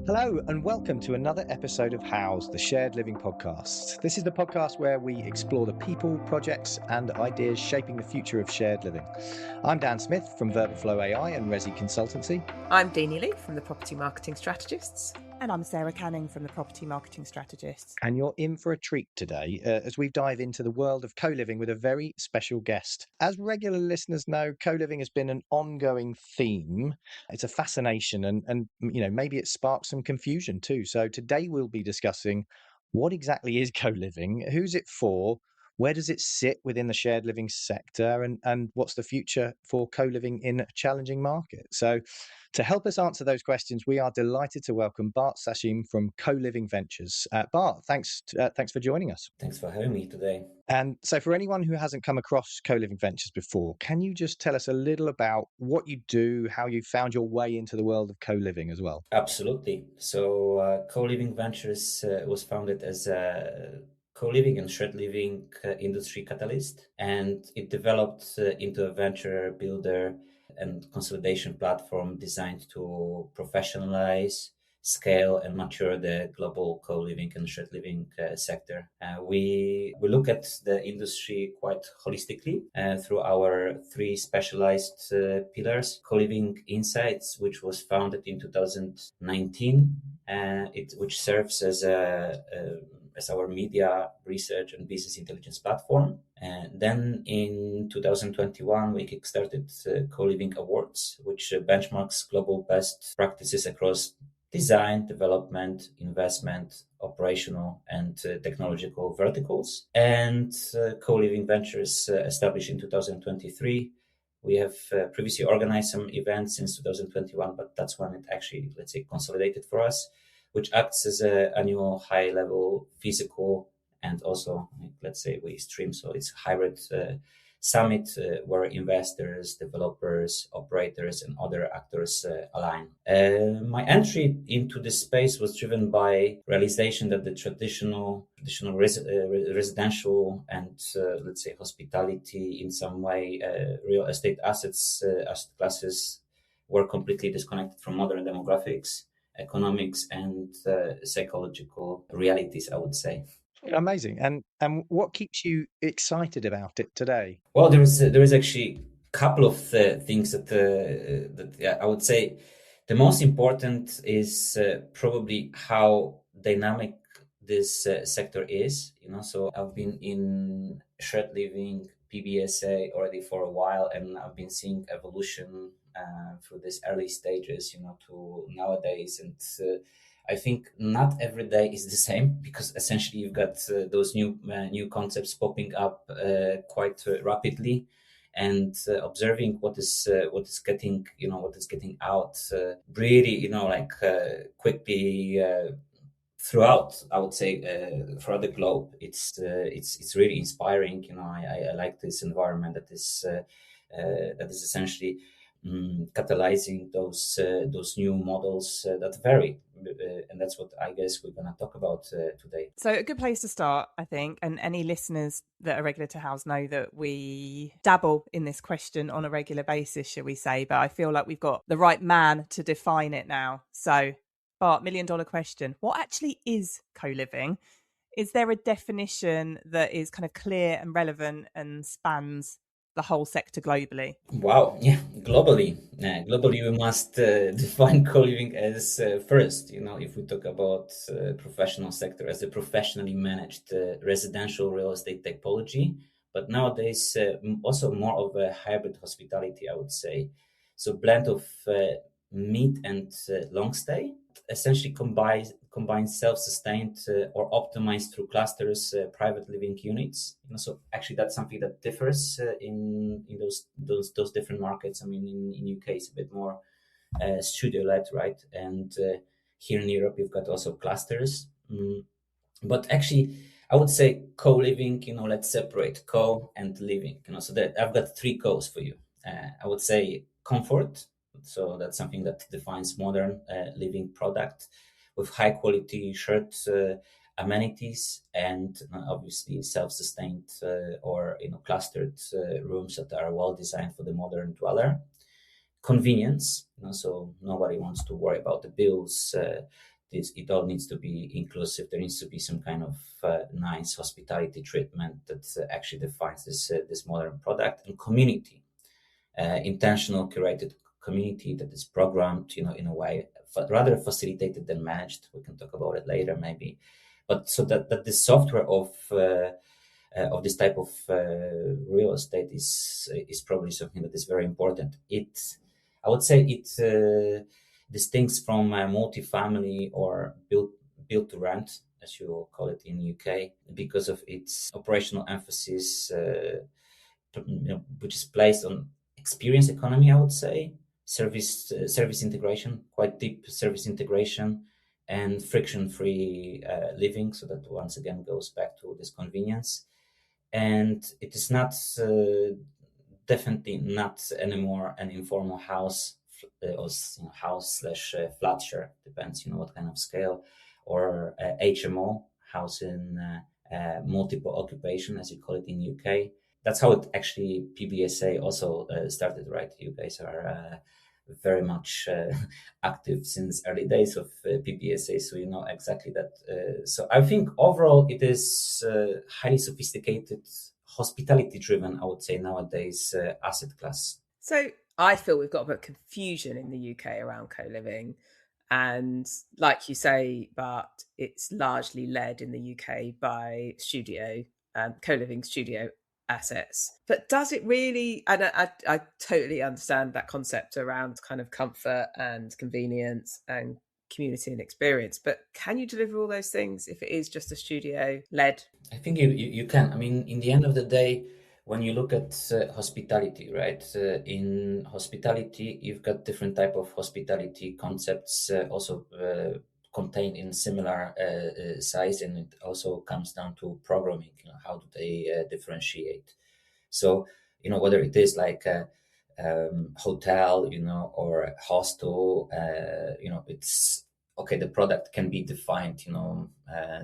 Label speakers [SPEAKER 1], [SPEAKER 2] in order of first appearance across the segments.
[SPEAKER 1] Hello, and welcome to another episode of House, the Shared Living Podcast. This is the podcast where we explore the people, projects, and ideas shaping the future of shared living. I'm Dan Smith from Verberflow AI and Resi Consultancy.
[SPEAKER 2] I'm Deanie Lee from the Property Marketing Strategists.
[SPEAKER 3] And I'm Sarah Canning from the Property Marketing Strategists.
[SPEAKER 1] And you're in for a treat today as we dive into the world of co-living with a very special guest. As regular listeners know, co-living has been an ongoing theme. It's a fascination and maybe it sparks some confusion too. So today we'll be discussing what exactly is co-living, who's it for, where does it sit within the shared living sector, and what's the future for co-living in a challenging market? So to help us answer those questions, we are delighted to welcome Bart Sasim from Co-Living Ventures. Bart, thanks for joining us.
[SPEAKER 4] Thanks for having me today.
[SPEAKER 1] And so for anyone who hasn't come across Co-Living Ventures before, can you just tell us a little about what you do, how you found your way into the world of co-living as well?
[SPEAKER 4] Absolutely. So Co-Living Ventures was founded as a co-living and shared living industry catalyst, and it developed into a venture builder and consolidation platform designed to professionalize, scale, and mature the global co-living and shared living sector. We look at the industry quite holistically through our three specialized pillars. Co-Living Insights, which was founded in 2019, which serves as our media research and business intelligence platform. And then in 2021, we kickstarted Co-Living Awards, which benchmarks global best practices across design, development, investment, operational, and technological verticals. And Co-Living Ventures established in 2023. We have previously organized some events since 2021, but that's when it actually, consolidated for us, which acts as an annual high-level physical and also, we stream. So it's a hybrid summit where investors, developers, operators, and other actors align. My entry into this space was driven by realization that the traditional residential and hospitality, in some way, real estate assets, asset classes, were completely disconnected from modern demographics, economics, and psychological realities, I would say.
[SPEAKER 1] Amazing. And what keeps you excited about it today?
[SPEAKER 4] Well, there is actually a couple of things that I would say. The most important is probably how dynamic this sector is. So I've been in shared living, PBSA already for a while, and I've been seeing evolution through these early stages, to nowadays. And I think not every day is the same, because essentially you've got those new concepts popping up quite rapidly, and observing what is getting out really quickly throughout, I would say, throughout the globe. It's really inspiring. I like this environment that is essentially catalyzing those new models that vary, and that's what I guess we're going to talk about today.
[SPEAKER 3] So a good place to start, I think, and any listeners that are regular to House know that we dabble in this question on a regular basis, shall we say, but I feel like we've got the right man to define it now. So Bart, $1 million question, what actually is co-living? Is there a definition that is kind of clear and relevant and spans the whole sector globally?
[SPEAKER 4] Wow, yeah, globally we must define co-living as first, if we talk about professional sector, as a professionally managed residential real estate typology, but nowadays also more of a hybrid hospitality, I would say. So blend of mid and long stay, essentially combines self-sustained or optimized through clusters, private living units. So actually that's something that differs in those different markets. I mean, in UK it's a bit more studio-led, right? And here in Europe you've got also clusters. But actually, I would say co-living, let's separate co and living. So that I've got three co's for you. I would say comfort. So that's something that defines modern living product with high quality shared amenities, and obviously self-sustained or clustered rooms that are well designed for the modern dweller. Convenience, so nobody wants to worry about the bills, it all needs to be inclusive. There needs to be some kind of nice hospitality treatment that actually defines this modern product, and community, intentional curated community that is programmed, in a way rather facilitated than managed. We can talk about it later, maybe, but so that the software of this type of real estate is probably something that is very important. I would say it distincts from multifamily or built to rent, as you call it in UK, because of its operational emphasis, which is placed on experience economy. I would say service integration, quite deep service integration, and friction-free living. So that once again goes back to this convenience. And it is not definitely not anymore an informal house or house slash flat share, depends what kind of scale, or HMO, house in multiple occupation, as you call it in UK. That's how it actually PBSA also started, right? You guys are very much active since early days of PBSA, so you know exactly that. So I think overall it is highly sophisticated, hospitality-driven, I would say nowadays, asset class.
[SPEAKER 2] So I feel we've got a bit of confusion in the UK around co-living. And like you say, but it's largely led in the UK by co-living studio assets. But does it really, and I totally understand that concept around kind of comfort and convenience and community and experience, but can you deliver all those things if it is just a studio led?
[SPEAKER 4] I think you can. I mean, in the end of the day, when you look at hospitality, right? In hospitality, you've got different type of hospitality concepts, also contained in similar size, and it also comes down to programming. How do they differentiate? So, whether it is like a hotel, or a hostel, it's okay. The product can be defined,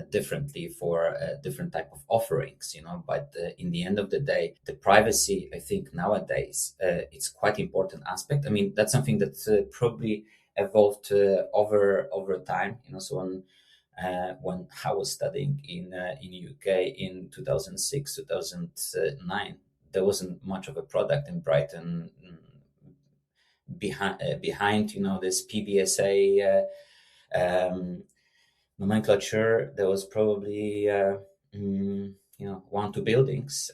[SPEAKER 4] differently for different type of offerings, but in the end of the day, the privacy, I think nowadays, it's quite important aspect. I mean, that's something that probably evolved over time, so when I was studying in UK in 2006, 2009, there wasn't much of a product in Brighton behind this PBSA nomenclature. There was probably 1, 2 buildings,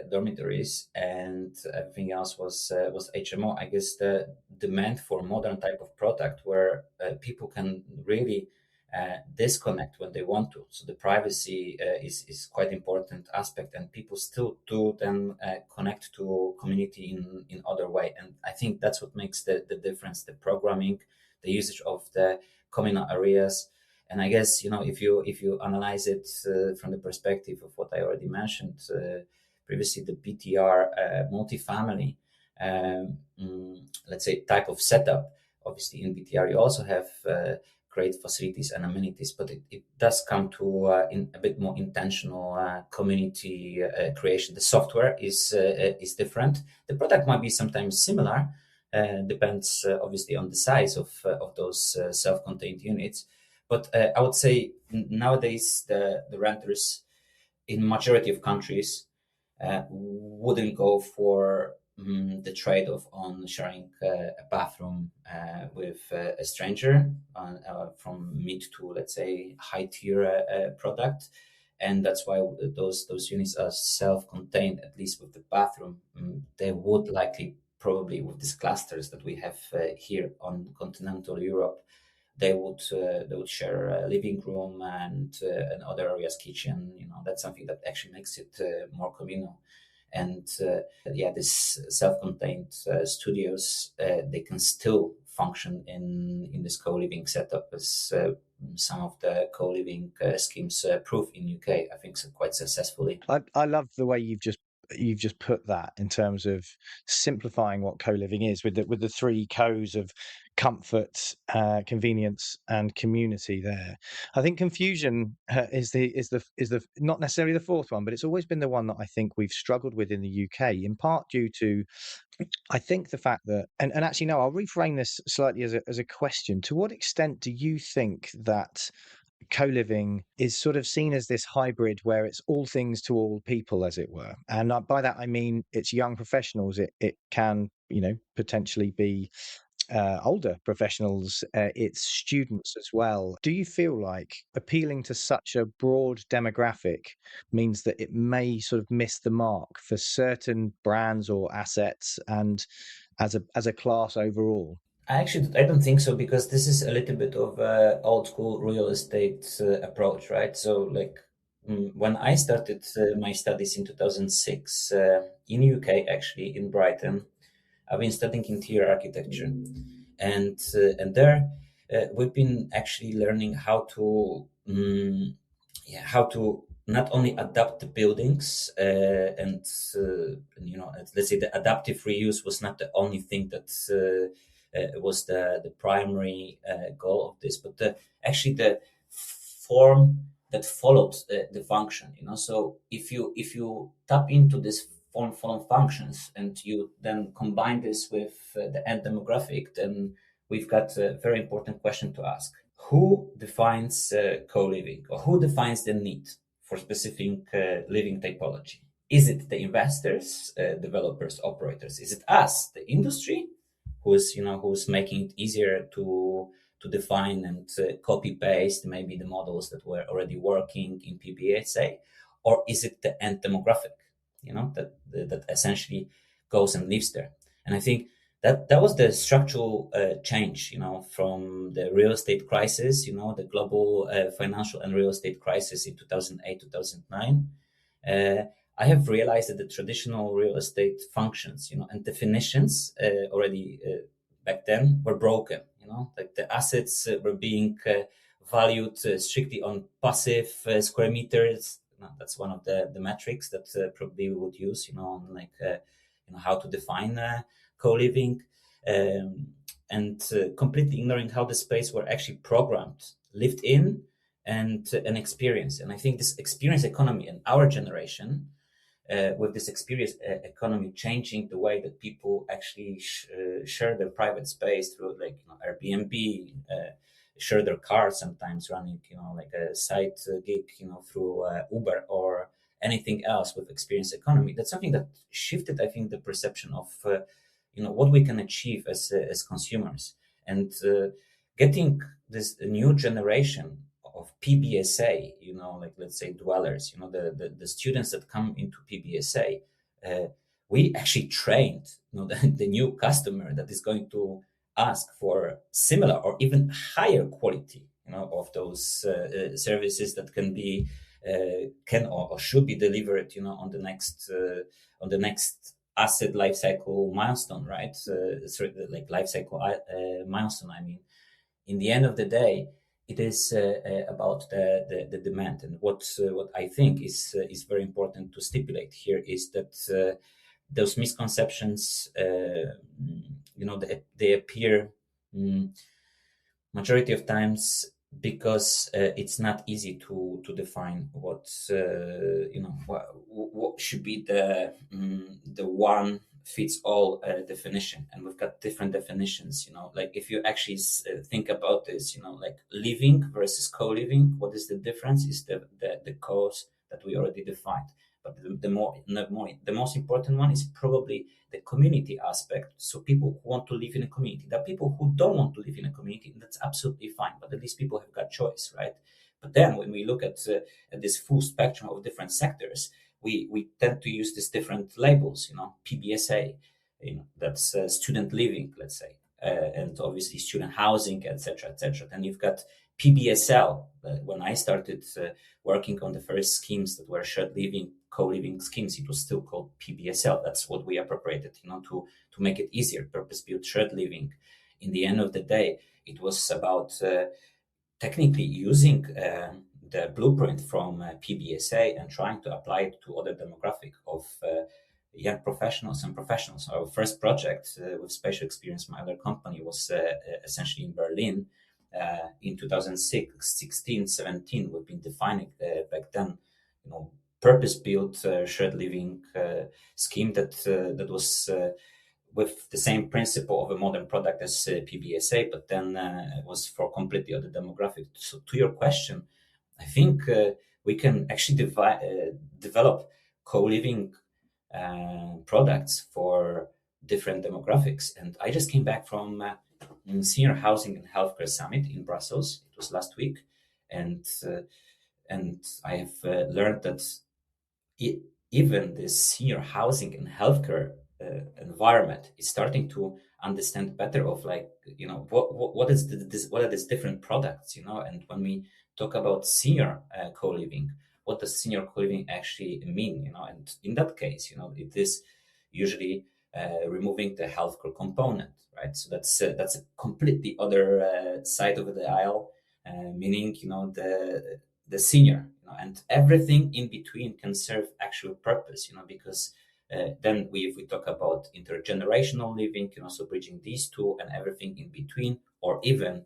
[SPEAKER 4] dormitories, and everything else was HMO. I guess the demand for modern type of product where people can really disconnect when they want to. So the privacy is quite important aspect, and people still do then connect to community in other way. And I think that's what makes the difference: the programming, the usage of the communal areas. And I guess if you analyze it from the perspective of what I already mentioned previously, the BTR multifamily, let's say, type of setup. Obviously, in BTR you also have great facilities and amenities, but it does come to in a bit more intentional community creation. The software is different. The product might be sometimes similar. Depends obviously on the size of those self-contained units. But I would say nowadays the renters in majority of countries wouldn't go for the trade-off on sharing a bathroom with a stranger from mid to, let's say, high tier product. And that's why those units are self-contained, at least with the bathroom. They would likely, probably with these clusters that we have here on continental Europe, they would share a living room and other areas, kitchen. That's something that actually makes it more communal. And this self-contained studios, they can still function in this co-living setup, as some of the co-living schemes prove in UK. I think so, quite successfully.
[SPEAKER 1] I love the way you've just put that in terms of simplifying what co-living is with the 3 co's of comfort, convenience, and community there. I think confusion is the not necessarily the fourth one, but it's always been the one that I think we've struggled with in the UK, in part due to, I think, the fact that, and actually no, I'll reframe this slightly as a question. To what extent do you think that co-living is sort of seen as this hybrid where it's all things to all people, as it were? And by that I mean it's young professionals. It can, potentially be older professionals, it's students as well. Do you feel like appealing to such a broad demographic means that it may sort of miss the mark for certain brands or assets, and as a class overall?
[SPEAKER 4] I don't think so, because this is a little bit of a old school real estate approach, right? So like when I started my studies in 2006 in UK, actually in Brighton, I've been studying interior architecture, and there we've been actually learning how to not only adapt the buildings and let's say the adaptive reuse was not the only thing that was the primary goal of this, but actually the form that followed the function. So if you tap into this form functions and you then combine this with the end demographic, then we've got a very important question to ask. Who defines co-living, or who defines the need for specific living typology? Is it the investors, developers, operators? Is it us, the industry, who's making it easier to define and copy paste maybe the models that were already working in PBSA, or is it the end demographic, that essentially goes and lives there? And I think that was the structural change, from the real estate crisis, the global financial and real estate crisis in 2008, 2009. I have realized that the traditional real estate functions, and definitions already back then were broken. Like the assets were being valued strictly on passive square meters. That's one of the metrics that probably we would use, on like how to define co-living, and completely ignoring how the space were actually programmed, lived in, and experienced. And I think this experience economy in our generation, with this experience economy changing the way that people actually share their private space through like Airbnb, share their cars, sometimes running like a side gig through Uber or anything else with experience economy. That's something that shifted, I think, the perception of what we can achieve as consumers, and getting this new generation of PBSA, like let's say dwellers, the students that come into PBSA, we actually trained, the new customer that is going to ask for similar or even higher quality, of those services that can or should be delivered, on the next asset life cycle milestone, right? Like life cycle milestone. I mean, in the end of the day, it is about the demand. And what I think is very important to stipulate here is that those misconceptions, they appear majority of times because it's not easy to define what should be the one fits all definition. And we've got different definitions, like if you actually think about this, like living versus co-living, what is the difference is the cause that we already defined. But the most important one is probably the community aspect. So people who want to live in a community. There are people who don't want to live in a community, and that's absolutely fine. But at least people have got choice, right? But then when we look at this full spectrum of different sectors, we tend to use these different labels. PBSA, that's student living, let's say, and obviously student housing, etc., etc. Then you've got PBSL. When I started working on the first schemes that were shared living, co-living schemes, it was still called PBSL. That's what we appropriated, to make it easier, purpose-built shared living. In the end of the day, it was about technically using the blueprint from PBSA and trying to apply it to other demographic of young professionals and professionals. Our first project with spatial experience, my other company, was essentially in Berlin in 2016, 17. We've been defining back then, purpose-built shared living scheme that was with the same principle of a modern product as PBSA, but then was for completely other demographic. So to your question, I think we can actually develop co-living products for different demographics. And I just came back from Senior Housing and Healthcare Summit in Brussels. It was last week, and I have learned that even the senior housing and healthcare environment is starting to understand better of what is what are these different products, and when we talk about senior co-living, what does senior co-living actually mean, and in that case, it is usually removing the healthcare component, right? So that's a completely other side of the aisle, meaning the senior, and everything in between can serve actual purpose, because then if we talk about intergenerational living, so bridging these two and everything in between, or even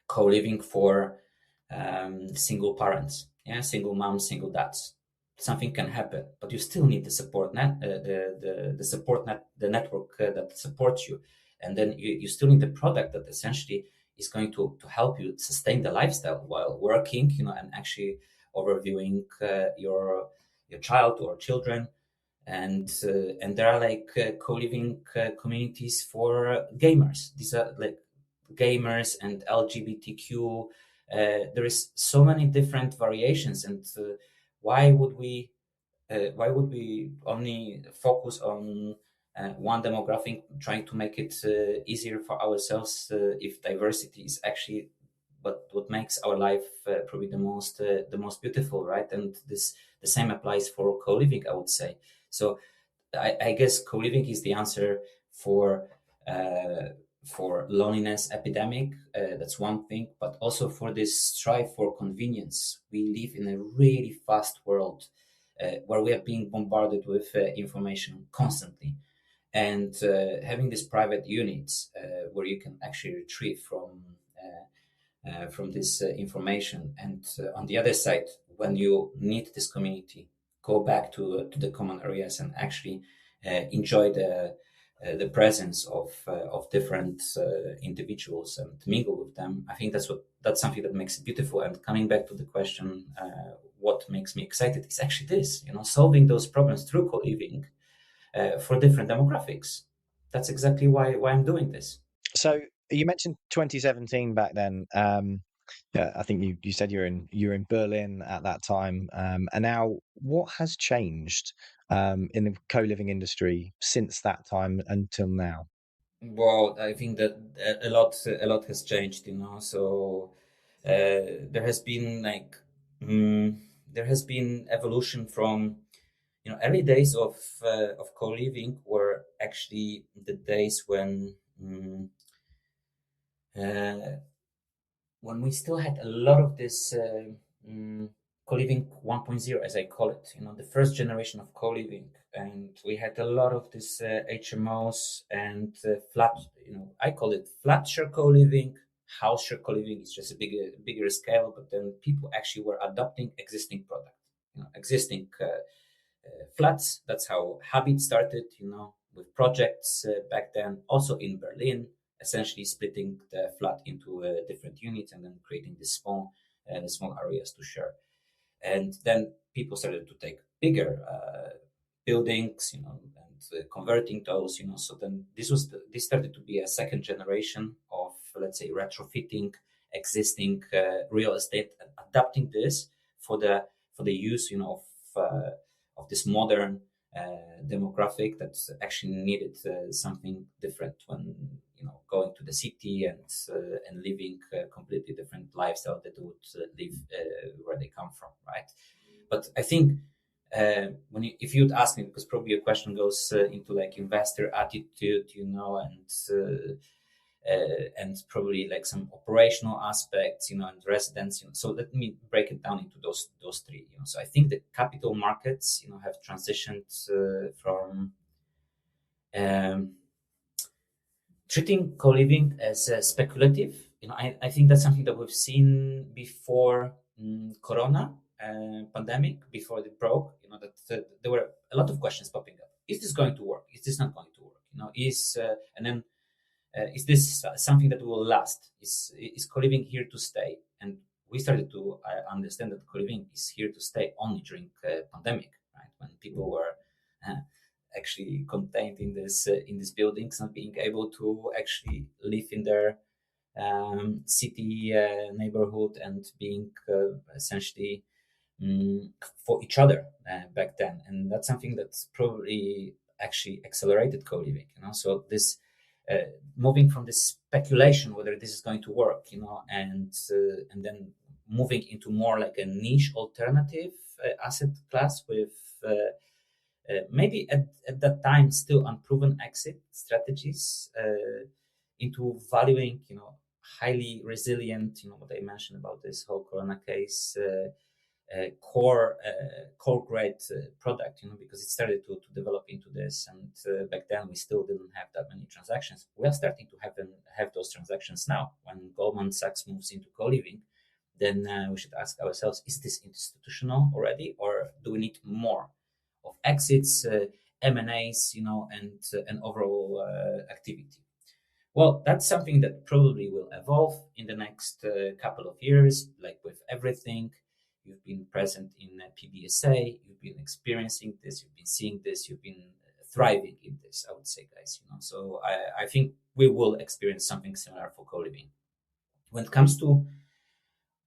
[SPEAKER 4] co-living for single parents, single moms, single dads. Something can happen, but you still need the support net, the support net, the network that supports you, and then you still need the product that essentially is going to help you sustain the lifestyle while working, and actually overviewing your child or children, and there are co-living communities for gamers. These are like gamers and LGBTQ. There is so many different variations, and why would we only focus on one demographic, trying to make it easier for ourselves if diversity is actually what makes our life probably the most beautiful, right? And the same applies for co-living, I would say. So I guess co-living is the answer for loneliness epidemic. That's one thing, but also for this strive for convenience. We live in a really fast world where we are being bombarded with information constantly, and having these private units where you can actually retrieve from this information, and on the other side, when you need this community, go back to the common areas and actually enjoy the presence of different individuals and mingle with them. I think that's something that makes it beautiful. And coming back to the question, what makes me excited is actually this, solving those problems through co-living for different demographics. That's exactly why I'm doing this.
[SPEAKER 1] So you mentioned 2017 back then. Yeah, I think you said you're in Berlin at that time, and now what has changed in the co-living industry since that time until now?
[SPEAKER 4] Well, I think that a lot has changed, So there has been there has been evolution from early days of co-living were actually the days uh, when we still had a lot of this co-living 1.0, as I call it, the first generation of co-living, and we had a lot of this HMOs and flat, I call it flat share co-living. House share co-living is just a bigger scale, but then people actually were adopting existing product, existing flats. That's how Habit started, with projects back then, also in Berlin, essentially splitting the flat into different units and then creating these small areas to share. And then people started to take bigger buildings, and converting those, So then this started to be a second generation of, let's say, retrofitting existing real estate and adapting this for the use, of this modern demographic that actually needed something different when going to the city and living a completely different lifestyle that would live where they come from, right? But I think if you'd ask me, because probably your question goes into like investor attitude, and and probably like some operational aspects, and residents. So let me break it down into those three. So I think the capital markets, have transitioned from treating co-living as speculative. I think that's something that we've seen before Corona pandemic, before it broke. That there were a lot of questions popping up. Is this going to work? Is this not going to work? Is this something that will last? Is co-living here to stay? And we started to understand that co-living is here to stay only during pandemic, right? When people were actually contained in these buildings, not being able to actually live in their city neighborhood and being essentially for each other back then. And that's something that's probably actually accelerated co-living. So this moving from this speculation whether this is going to work, and then moving into more like a niche alternative asset class with maybe at that time still unproven exit strategies, into valuing, highly resilient, what I mentioned about this whole Corona case, core grade product, because it started to develop into this. And back then we still didn't have that many transactions. We are starting to have those transactions now. When Goldman Sachs moves into co-living, then we should ask ourselves, is this institutional already, or do we need more of exits, M&As, and overall activity? Well, that's something that probably will evolve in the next couple of years. Like with everything, you've been present in PBSA, you've been experiencing this, you've been seeing this, you've been thriving in this, I would say, guys. So I think we will experience something similar for co-living. When it comes to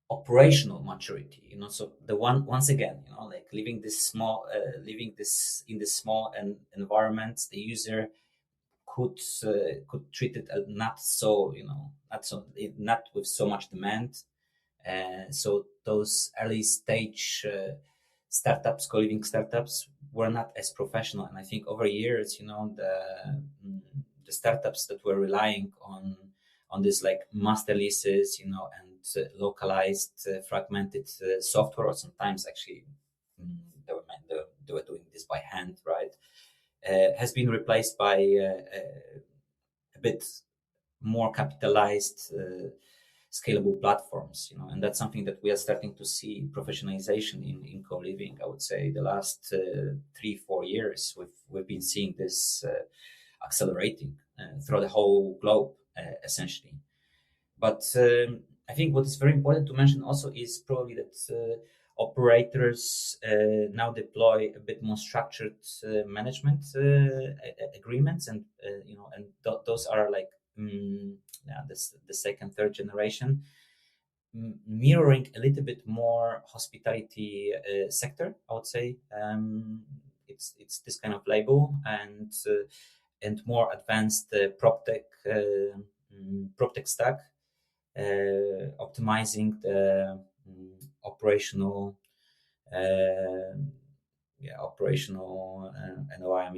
[SPEAKER 4] operational maturity, so the one, once again, like living this in this small environment, the user could treat it as not with so much demand. So those early stage startups, co-living startups, were not as professional. And I think over years, the startups that were relying on this like master leases, and localized, fragmented software, or sometimes actually they were doing this by hand, right? Has been replaced by a bit more capitalized, scalable platforms, and that's something that we are starting to see professionalization in co-living. I would say the last 3-4 years, we've been seeing this accelerating throughout the whole globe, essentially. But I think what is very important to mention also is probably that operators now deploy a bit more structured management agreements, and those are like the second, third generation, mirroring a little bit more hospitality sector, I would say. It's this kind of label, and more advanced PropTech stack, optimizing the operational NOI,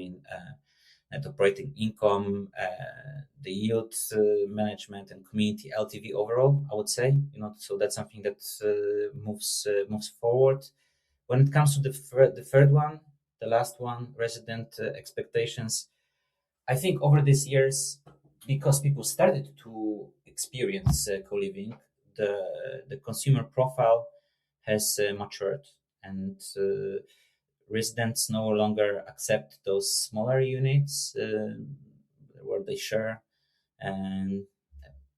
[SPEAKER 4] net operating income, the yield management, and community LTV overall, I would say. So that's something that moves forward. When it comes to the third one, the last one, resident expectations, I think over these years, because people started to experience co-living, the consumer profile has matured, and residents no longer accept those smaller units where they share and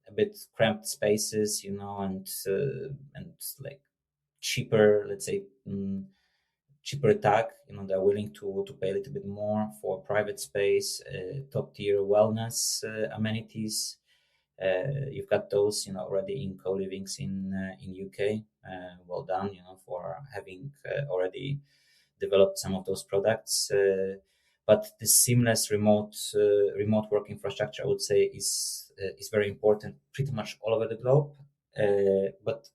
[SPEAKER 4] a bit cramped spaces, and like cheaper, let's say, cheaper tag. They're willing to pay a little bit more for private space, top tier wellness amenities. You've got those, already in co-livings in UK. Well done, for having already developed some of those products. But the seamless remote work infrastructure, I would say, is very important pretty much all over the globe. But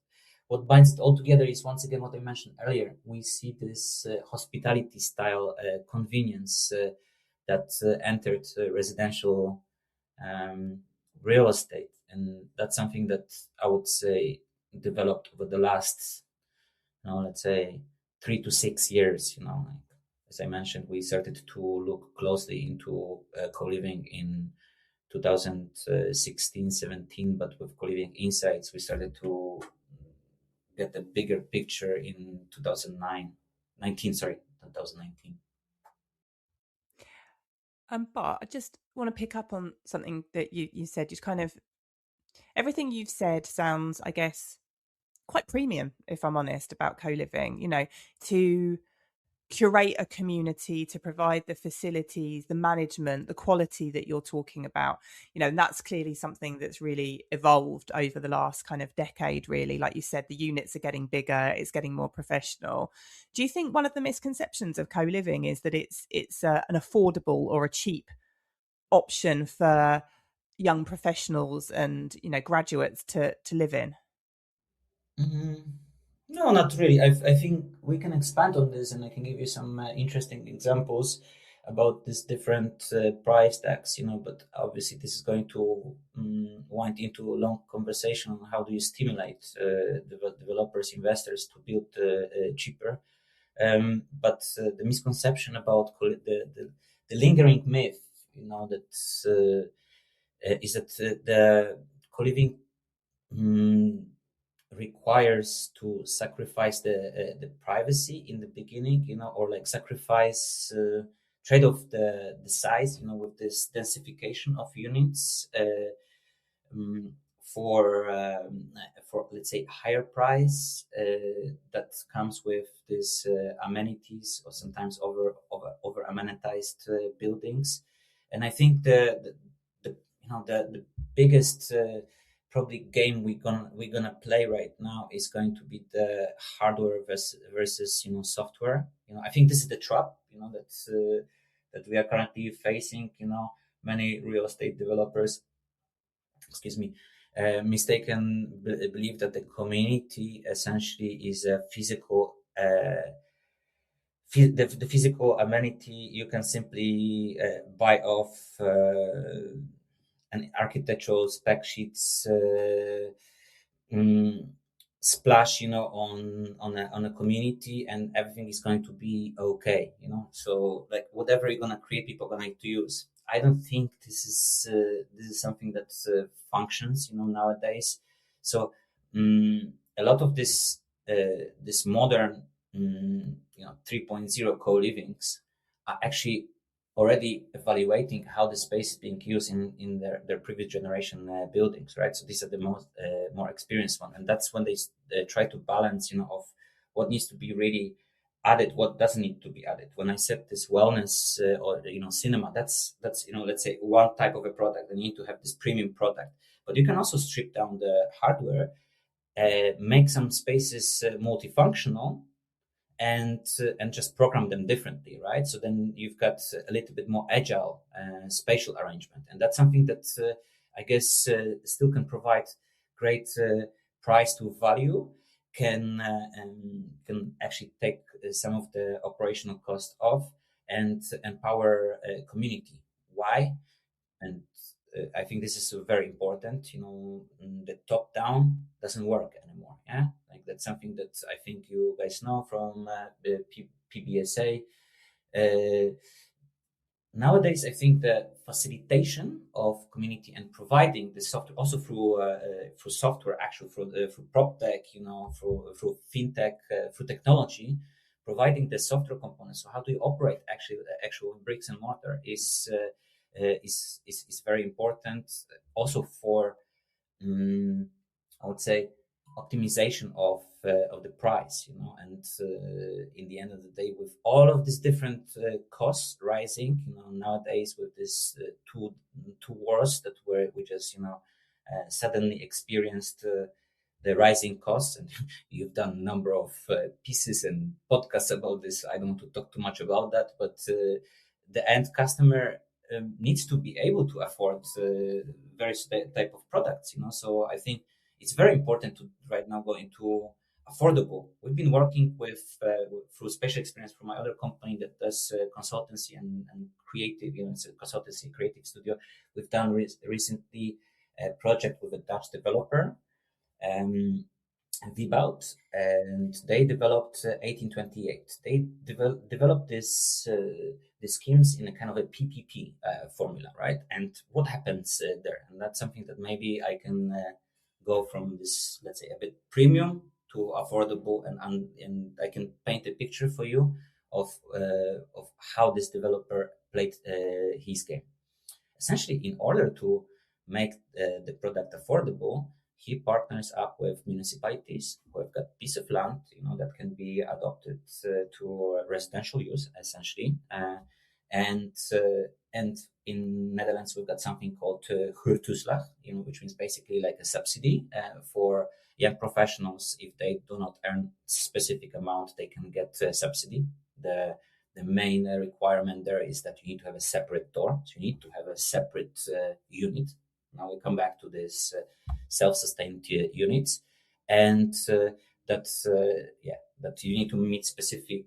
[SPEAKER 4] what binds it all together is, once again, what I mentioned earlier. We see this hospitality style convenience that entered residential real estate, and that's something that I would say developed over the last, let's say 3 to 6 years. Like, as I mentioned, we started to look closely into co-living in 2016, 17, but with co-living insights, we started to get a bigger picture in 2019.
[SPEAKER 3] But I just want to pick up on something that you said. Just kind of everything you've said sounds, I guess, quite premium, if I'm honest, about co-living. To curate a community, to provide the facilities, the management, the quality that you're talking about, and that's clearly something that's really evolved over the last kind of decade, really. Like you said, the units are getting bigger, it's getting more professional. Do you think one of the misconceptions of co-living is that it's an affordable or a cheap option for young professionals and graduates to live in?
[SPEAKER 4] Mm, no, not really. I think we can expand on this, and I can give you some interesting examples about these different price tags. But obviously, this is going to wind into a long conversation on how do you stimulate developers, investors to build cheaper. But the misconception about the lingering myth, that is that the co-living requires to sacrifice the privacy in the beginning, or like sacrifice trade off the size, with this densification of units um, for let's say higher price that comes with this amenities, or sometimes over amenitized buildings. And I think the biggest probably game we're gonna play right now is going to be the hardware versus software. I think this is the trap that we are currently facing. Many real estate developers, excuse me, mistaken believe that the community essentially is a physical the physical amenity you can simply buy off an architectural spec sheets mm, splash on a community, and everything is going to be okay. So like whatever you're going to create, people are going to use. I don't think this is something that functions nowadays. So a lot of this modern 3.0 co-livings are actually already evaluating how the space is being used in their previous generation buildings, right? So these are the most more experienced one, and that's when they try to balance, of what needs to be really added, what doesn't need to be added. When I said this wellness or cinema, that's let's say one type of a product. They need to have this premium product, but you can also strip down the hardware, make some spaces multifunctional, and just program them differently, right? So then you've got a little bit more agile spatial arrangement, and that's something that I guess still can provide great price to value, can actually take some of the operational cost off and empower community. Why? And I think this is very important. The top down doesn't work anymore. Yeah, like that's something that I think you guys know from the PBSA. Nowadays, I think the facilitation of community and providing the software also through software, actually through prop tech, through fintech, through technology, providing the software components. So how do you operate actual bricks and mortar is very important. Also for I would say optimization of the price, and in the end of the day, with all of these different costs rising, nowadays with this two wars that we just suddenly experienced the rising costs, and you've done a number of pieces and podcasts about this. I don't want to talk too much about that, but the end customer needs to be able to afford various type of products. So I think it's very important to right now go into affordable. We've been working with through special experience from my other company that does consultancy and creative. It's a consultancy creative studio. We've done recently project with a Dutch developer, Wieboud, and they developed 1828. They developed these schemes in a kind of a PPP formula, right? And what happens there? And that's something that maybe I can go from this, let's say, a bit premium to affordable, and I can paint a picture for you of how this developer played his game. Essentially, in order to make the product affordable, he partners up with municipalities who have got piece of land, that can be adopted to residential use, essentially. And in Netherlands, we've got something called huurtoeslag, which means basically like a subsidy for young professionals. If they do not earn specific amount, they can get a subsidy. The main requirement there is that you need to have a separate door. So you need to have a separate unit. Now we come back to this self-sustained units, and that you need to meet specific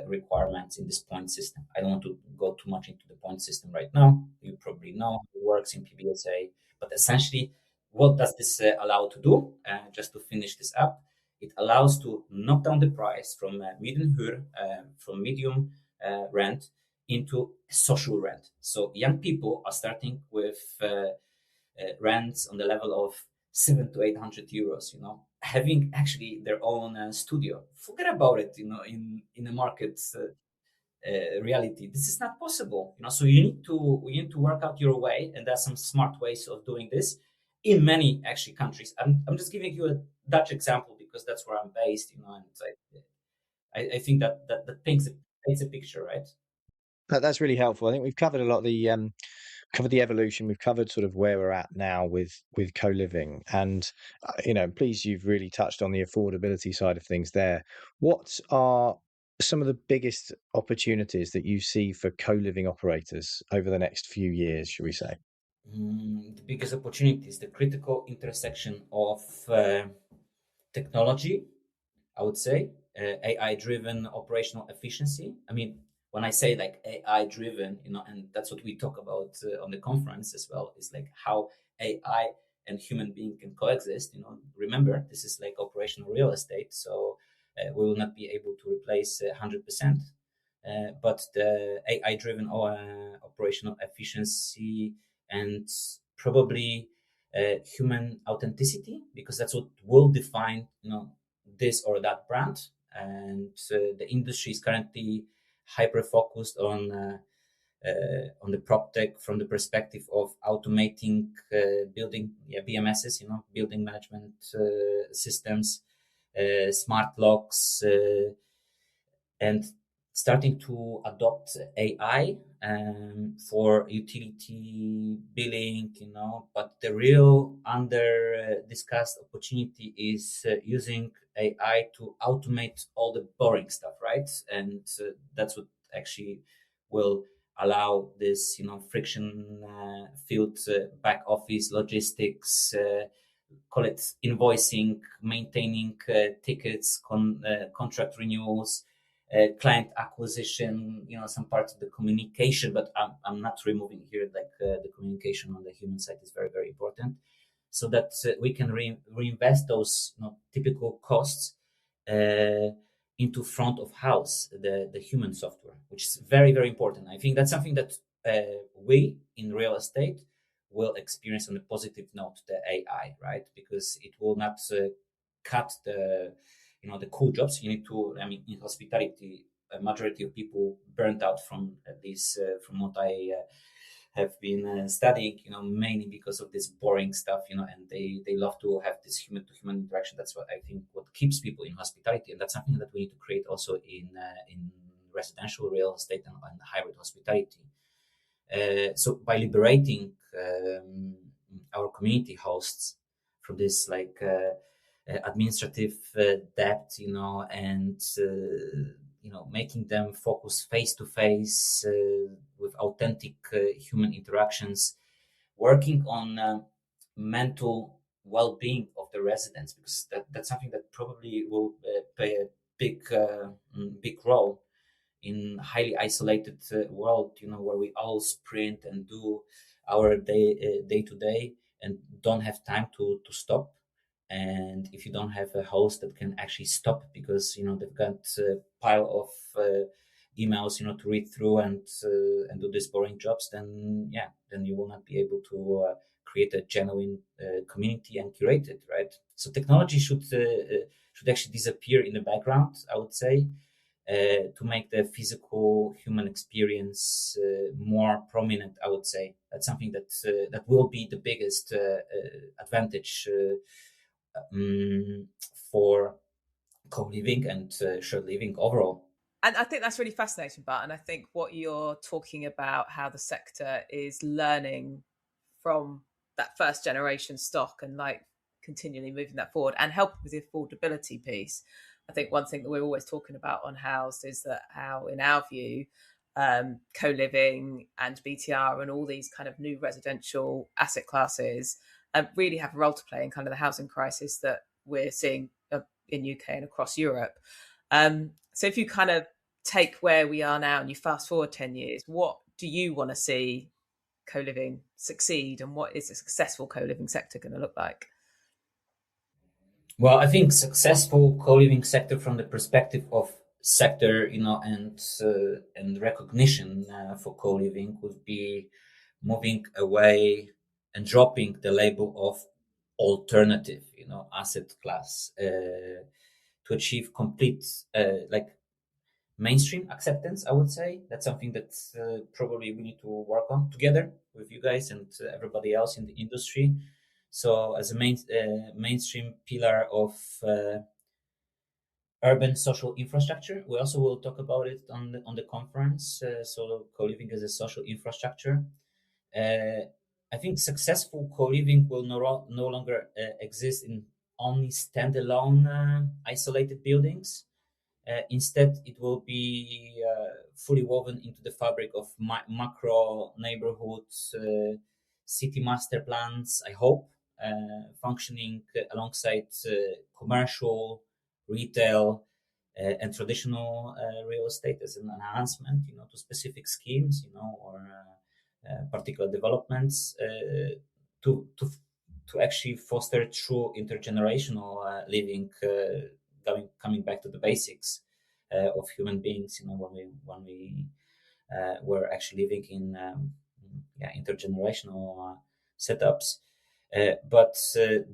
[SPEAKER 4] requirements in this point system. I don't want to go too much into the point system right now. You probably know how it works in PBSA, but essentially, what does this allow to do? Just to finish this up, it allows to knock down the price from medium rent into social rent. So young people are starting with rents on the level of 700 to 800 euros. Having actually their own studio. Forget about it. In the market reality, this is not possible. So we need to work out your way, and there's some smart ways of doing this in many actually countries. I'm just giving you a Dutch example because that's where I'm based. And I think that paints a picture, right?
[SPEAKER 1] That's really helpful. I think we've covered a lot of the covered the evolution. We've covered sort of where we're at now with co-living, and please, you've really touched on the affordability side of things there. What are some of the biggest opportunities that you see for co-living operators over the next few years, should we say?
[SPEAKER 4] The biggest opportunity is the critical intersection of technology, I would say, AI-driven operational efficiency. I mean, when I say like AI-driven, and that's what we talk about on the conference as well, is like how AI and human being can coexist. Remember, this is like operational real estate, so we will not be able to replace 100%. But the AI-driven operational efficiency and probably human authenticity, because that's what will define, this or that brand. And the industry is currently hyper focused on the prop tech from the perspective of automating building BMSs, building management systems, smart locks, and starting to adopt AI for utility billing, but the real under discussed opportunity is using AI to automate all the boring stuff, right? And that's what actually will allow this, friction filled back office logistics, call it invoicing, maintaining tickets, contract renewals, client acquisition, some parts of the communication, but I'm not removing here like the communication on the human side is very, very important, so that we can reinvest those typical costs into front of house, the human software, which is very, very important. I think that's something that we in real estate will experience on a positive note, the AI, right? Because it will not cut the cool jobs. You need to, in hospitality, a majority of people burnt out from this, from what I have been studying, mainly because of this boring stuff, and they love to have this human to human interaction. That's what I think what keeps people in hospitality, and that's something that we need to create also in residential real estate and hybrid hospitality. So by liberating our community hosts from this like administrative debt, and making them focus face to face with authentic human interactions, working on mental well-being of the residents, because that's something that probably will play a big role in highly isolated world, where we all sprint and do our day to day, and don't have time to stop. And if you don't have a host that can actually stop because they've got a pile of emails to read through and do these boring jobs, then you will not be able to create a genuine community and curate it, right? So technology should actually disappear in the background, I would say, to make the physical human experience more prominent. I would say that's something that will be the biggest advantage for co-living and shared living overall.
[SPEAKER 2] And I think that's really fascinating, Bart. And I think what you're talking about, how the sector is learning from that first generation stock and like continually moving that forward and helping with the affordability piece. I think one thing that we're always talking about on House is that how, in our view, co-living and BTR and all these kind of new residential asset classes really have a role to play in kind of the housing crisis that we're seeing in UK and across Europe. So if you kind of take where we are now and you fast forward 10 years, what do you want to see co-living succeed, and what is a successful co-living sector going to look like?
[SPEAKER 4] Well, I think successful co-living sector from the perspective of sector, and recognition for co-living would be moving away and dropping the label of alternative, asset class to achieve complete mainstream acceptance. I would say that's something that probably we need to work on together with you guys and everybody else in the industry. So as a mainstream pillar of urban social infrastructure, we also will talk about it on the conference. So co-living as a social infrastructure. I think successful co-living will no longer exist in only standalone isolated buildings. Instead, it will be fully woven into the fabric of macro neighborhoods, city master plans, I hope, functioning alongside commercial, retail, and traditional real estate as an enhancement, to specific schemes, or particular developments, to actually foster true intergenerational living, coming back to the basics of human beings. When we were actually living in intergenerational setups. But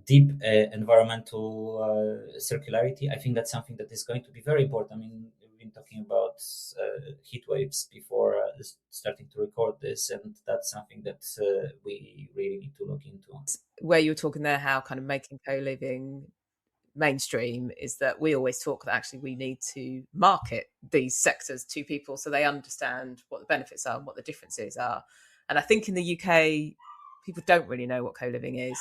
[SPEAKER 4] deep environmental circularity, I think that's something that is going to be very important. I mean, we've been talking about heat waves before starting to record this, and that's something that we really need to look into.
[SPEAKER 2] Where you were talking there, how kind of making co-living mainstream is that we always talk that actually we need to market these sectors to people so they understand what the benefits are and what the differences are. And I think in the UK, people don't really know what co-living is.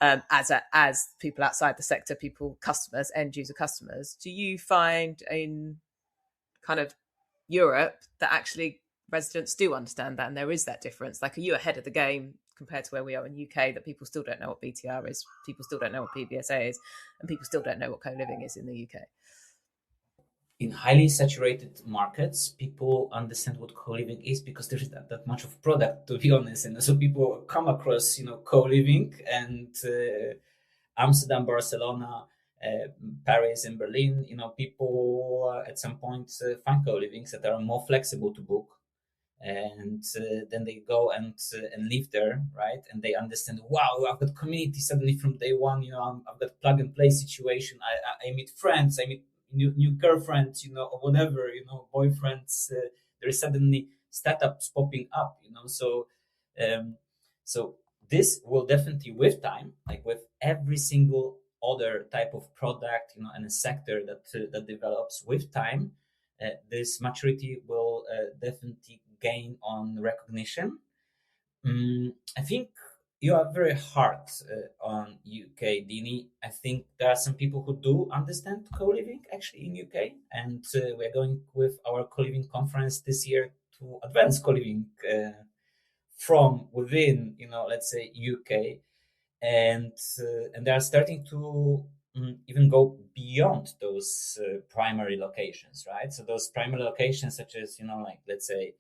[SPEAKER 2] As people outside the sector, customers, end user customers, do you find in kind of Europe that actually residents do understand that and there is that difference? Like, are you ahead of the game compared to where we are in UK, that people still don't know what BTR is, people still don't know what PBSA is, and people still don't know what co-living is in the UK?
[SPEAKER 4] In highly saturated markets, people understand what co-living is because there is that much of product, to be honest. And so people come across, co-living, and Amsterdam, Barcelona, Paris, and Berlin, people at some point find co-livings that are more flexible to book. And then they go and live there, right? And they understand, wow, I've got community suddenly from day one. I've got plug and play situation. I meet friends, I meet new girlfriends, or whatever, boyfriends. There is suddenly startups popping up, So this will definitely, with time, like with every single other type of product, and a sector that develops with time, this maturity will definitely gain on recognition. I think you are very hard on UK, Dini. I think there are some people who do understand co-living actually in UK, and we're going with our co-living conference this year to advance co-living from within, let's say UK, and they are starting to even go beyond those primary locations, right? So those primary locations, such as, like, let's say,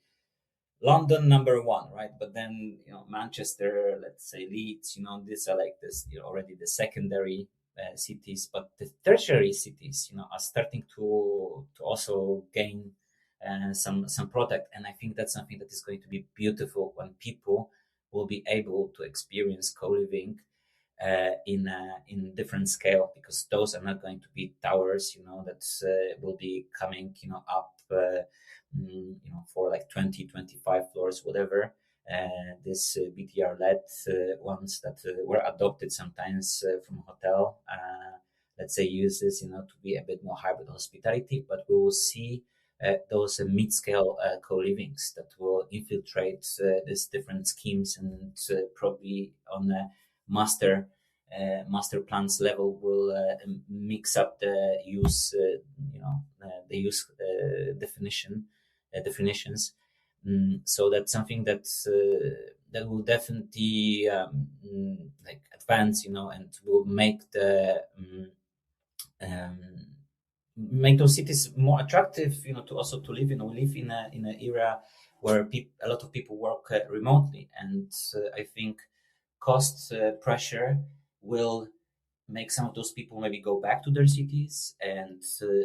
[SPEAKER 4] London number one, right? But then, Manchester, let's say Leeds, these are like this, already the secondary cities, but the tertiary cities, are starting to also gain some product. And I think that's something that is going to be beautiful when people will be able to experience co-living in different scale, because those are not going to be towers, that will be coming, up, for like 20, 25 floors, whatever. This BTR led ones that were adopted sometimes from hotel, let's say uses, to be a bit more hybrid hospitality, but we will see those mid-scale co-livings that will infiltrate these different schemes, and probably on a master plans level will mix up the use, the use definitions. So that's something that will definitely like advance, and will make those cities more attractive, to also to live in. We live in an era where a lot of people work remotely, and I think cost pressure will make some of those people maybe go back to their cities and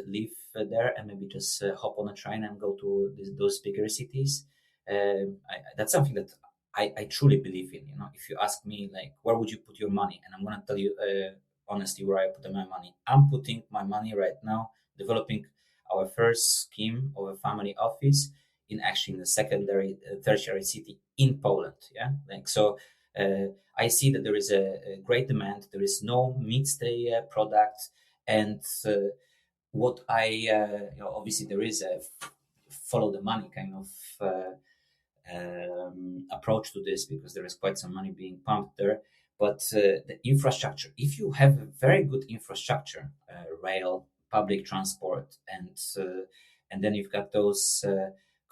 [SPEAKER 4] live there, and maybe just hop on a train and go to those bigger cities. That's something that I truly believe in. If you ask me, like, where would you put your money, and I'm gonna tell you honestly where I put my money. I'm putting my money right now developing our first scheme of a family office in actually in the secondary, tertiary city in Poland. Yeah, like so. I see that there is a great demand. There is no mid-stay product, and what I obviously there is a follow the money kind of approach to this, because there is quite some money being pumped there. But the infrastructure, if you have a very good infrastructure, rail, public transport, and then you've got those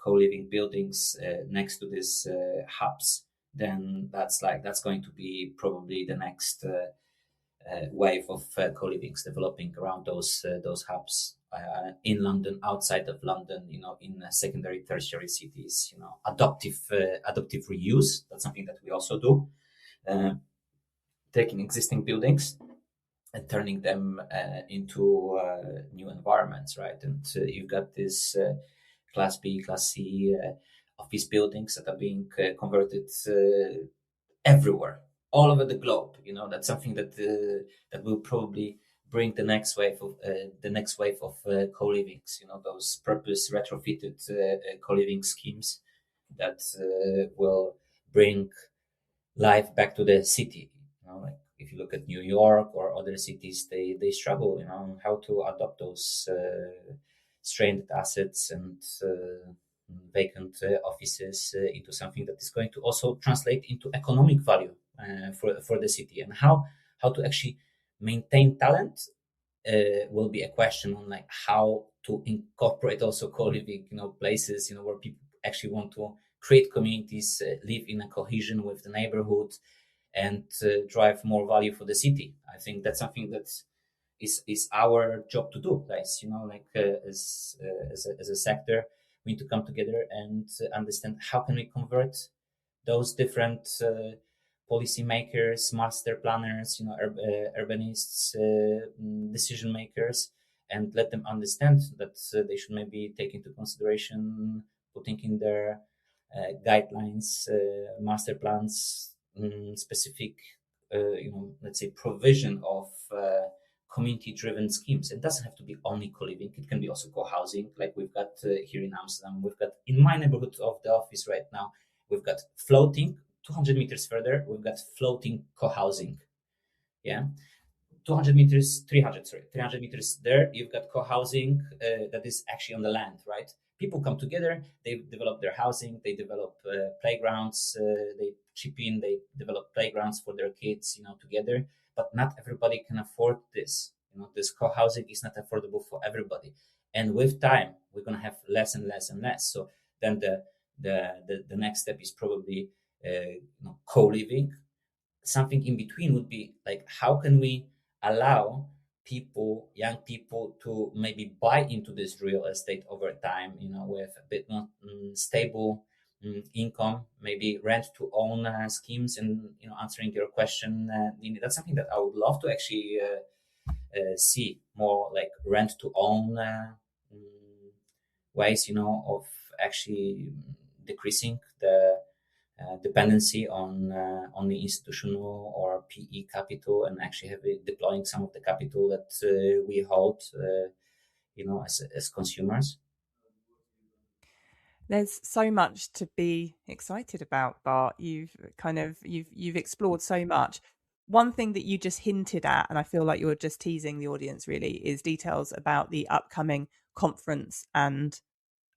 [SPEAKER 4] co-living buildings next to these hubs, then that's going to be probably the next wave of co-livings developing around those hubs in London, outside of London, in secondary, tertiary cities. Adoptive reuse. That's something that we also do. Taking existing buildings and turning them into new environments, right? And you've got this Class B, Class C office buildings that are being converted everywhere, all over the globe. That's something that will probably bring the next wave of co-livings. Those purpose retrofitted co-living schemes that will bring life back to the city. Like if you look at New York or other cities, they struggle, on how to adopt those stranded assets and vacant offices into something that is going to also translate into economic value for the city. And how to actually maintain talent will be a question on like how to incorporate also co-living, places, where people actually want to create communities, live in a cohesion with the neighborhood, and drive more value for the city. I think that's something that is our job to do, guys. As a sector, we need to come together and understand how can we convert those different policymakers, master planners, urbanists, decision makers, and let them understand that they should maybe take into consideration putting in their guidelines, master plans, specific, let's say, provision of community-driven schemes. It doesn't have to be only co-living; it can be also co-housing, like we've got here in Amsterdam. We've got in my neighborhood of the office right now. We've got floating 200 meters further. We've got floating co-housing. Yeah. 200 meters, 300 meters there, you've got co-housing that is actually on the land, right? People come together, they develop their housing, they develop playgrounds, they chip in, they develop playgrounds for their kids, together. But not everybody can afford this. This co-housing is not affordable for everybody. And with time, we're going to have less and less and less. So then the next step is probably co-living. Something in between would be like, how can we allow people, young people, to maybe buy into this real estate over time, with a bit more stable income, maybe rent to own schemes, and answering your question, that's something that I would love to actually see more, like rent to own ways, of actually decreasing the dependency on the institutional or PE capital, and actually deploying some of the capital that we hold, as consumers.
[SPEAKER 3] There's so much to be excited about, Bart. You've explored so much. One thing that you just hinted at, and I feel like you're just teasing the audience really, is details about the upcoming conference and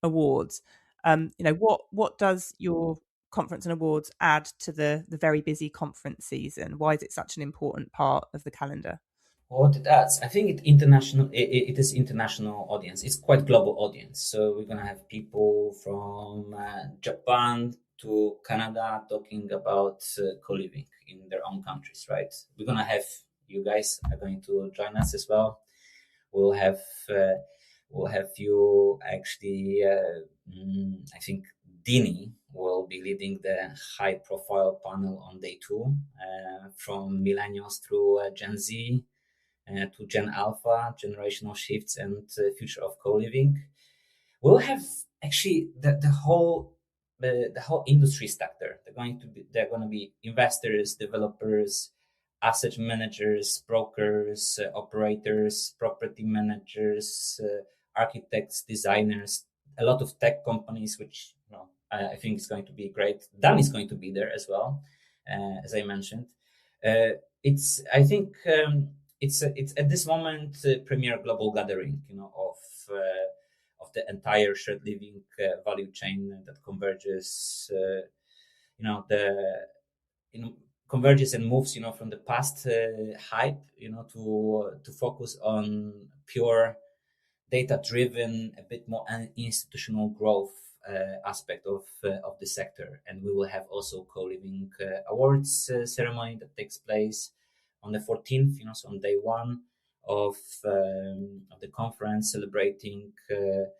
[SPEAKER 3] awards. What does your conference and awards add to the very busy conference season? Why is it such an important part of the calendar?
[SPEAKER 4] What it adds, I think it is international audience. It's quite global audience. So we're gonna have people from Japan to Canada talking about co-living in their own countries, right? We're gonna have, you guys are going to join us as well. We'll have you actually. I think Dini will be leading the high-profile panel on day 2, from millennials through Gen Z to Gen Alpha, generational shifts, and future of co-living. We'll have actually the whole industry stack there. They're going to be investors, developers, asset managers, brokers, operators, property managers, architects, designers, a lot of tech companies, which I think is going to be great. Dan is going to be there as well, as I mentioned. It's at this moment premier global gathering, of the entire shared living value chain that converges, converges and moves, from the past hype, to focus on pure data-driven, a bit more institutional growth aspect of the sector. And we will have also co-living awards ceremony that takes place on the 14th, so on day 1 of the conference, celebrating the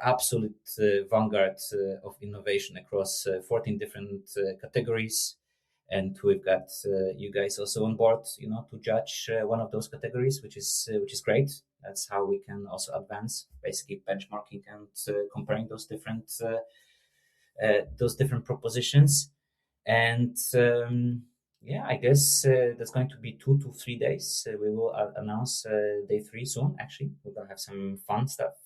[SPEAKER 4] absolute vanguard of innovation across 14 different categories. And we've got you guys also on board, to judge one of those categories, which is great. That's how we can also advance, basically benchmarking and comparing those different propositions. And I guess that's going to be 2 to 3 days. We will announce day 3 soon. Actually, we're gonna have some fun stuff.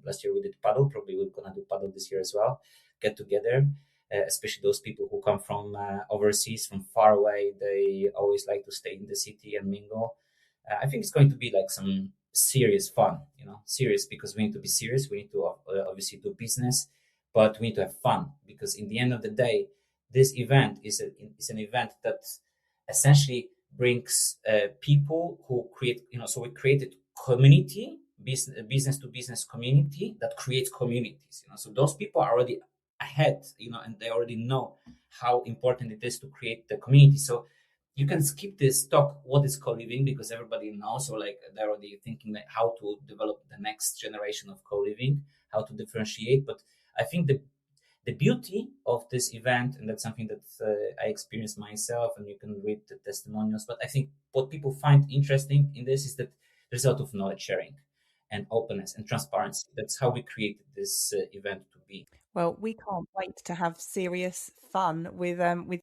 [SPEAKER 4] Last year we did paddle. Probably we're gonna do paddle this year as well. Get together. Especially those people who come from overseas, from far away, they always like to stay in the city and mingle. I think it's going to be like some serious fun, serious because we need to be serious. We need to obviously do business, but we need to have fun, because in the end of the day, this event is an event that essentially brings people who create, so we created community, business to business community that creates communities, so those people are already ahead, and they already know how important it is to create the community. So you can skip this talk, what is co-living, because everybody knows, or like they're already thinking like how to develop the next generation of co-living, how to differentiate. But I think the beauty of this event, and that's something that I experienced myself, and you can read the testimonials, but I think what people find interesting in this is that there's a lot of knowledge sharing and openness and transparency. That's how we created this event to be.
[SPEAKER 3] Well, we can't wait to have serious fun with.
[SPEAKER 1] I was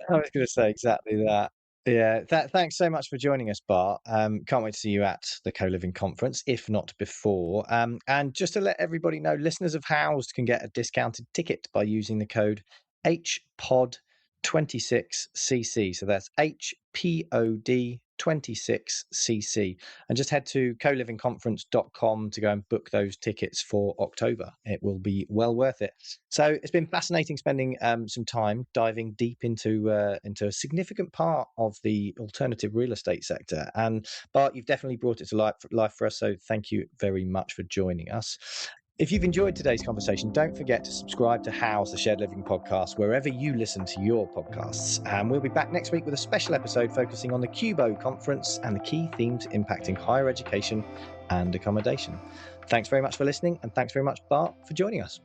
[SPEAKER 1] going to say exactly that. Yeah, thanks so much for joining us, Bart. Can't wait to see you at the Co-Living Conference, if not before. And just to let everybody know, listeners of Housed can get a discounted ticket by using the code HPOD26CC. So that's HPOD 26cc, and just head to colivingconference.com to go and book those tickets for October. It will be well worth it. So it's been fascinating spending some time diving deep into a significant part of the alternative real estate sector. And Bart, you've definitely brought it to life for us. So thank you very much for joining us. If you've enjoyed today's conversation, don't forget to subscribe to House, the Shared Living podcast, wherever you listen to your podcasts. And we'll be back next week with a special episode focusing on the Cubo conference and the key themes impacting higher education and accommodation. Thanks very much for listening, and thanks very much, Bart, for joining us.